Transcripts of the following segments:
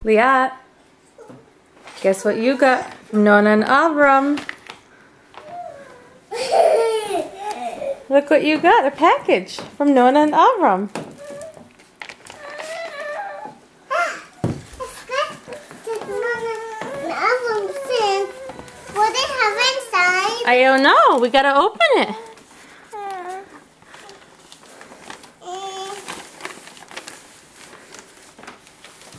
Liat, guess what you got from Nona and Avram? Look what you got, a package from Nona and Avram. What they have inside? I don't know, we gotta open it.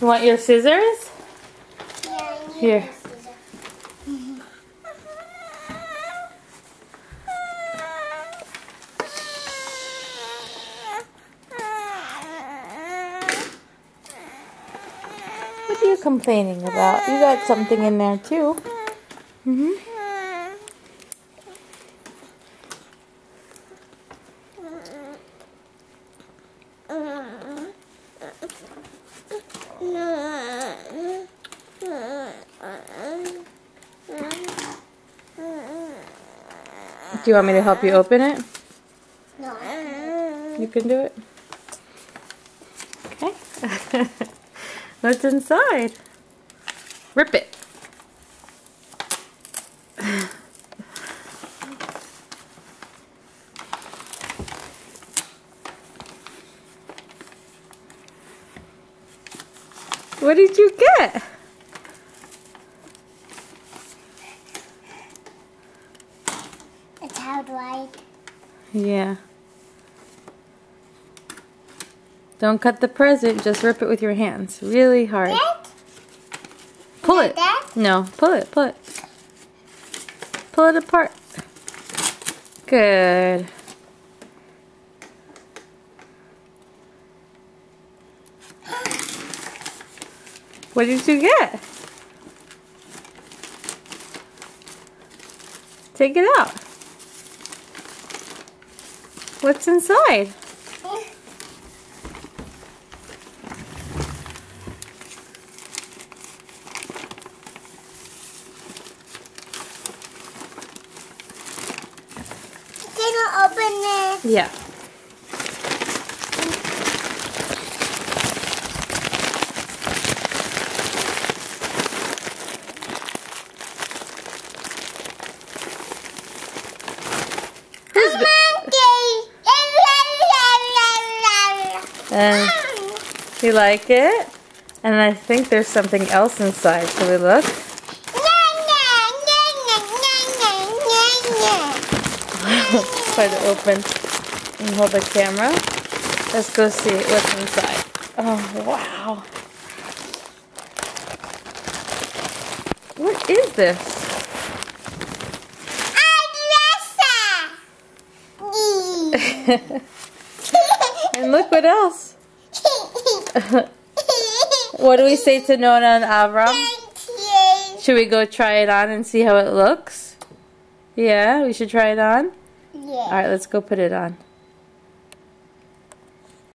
You want your scissors? Yeah, I need Here. my scissors. What are you complaining about? You got something in there too. Do you want me to help you open it? No. You can do it. Okay. What's inside? Rip it. What did you get? It's hard right. Yeah. Don't cut the present, just rip it with your hands. Really hard. That? Pull it. that? No, pull it, pull it. Pull it apart. Good. What did you get? Take it out. What's inside? Can you open it? Yeah. And you like it? And I think there's something else inside. Shall we look? Try to open and hold the camera. Let's go see what's inside. Oh, wow. What is this? And look what else. What do we say to Nona and Avram? Should we go try it on and see how it looks? Yeah, we should try it on? Yeah. Alright, let's go put it on.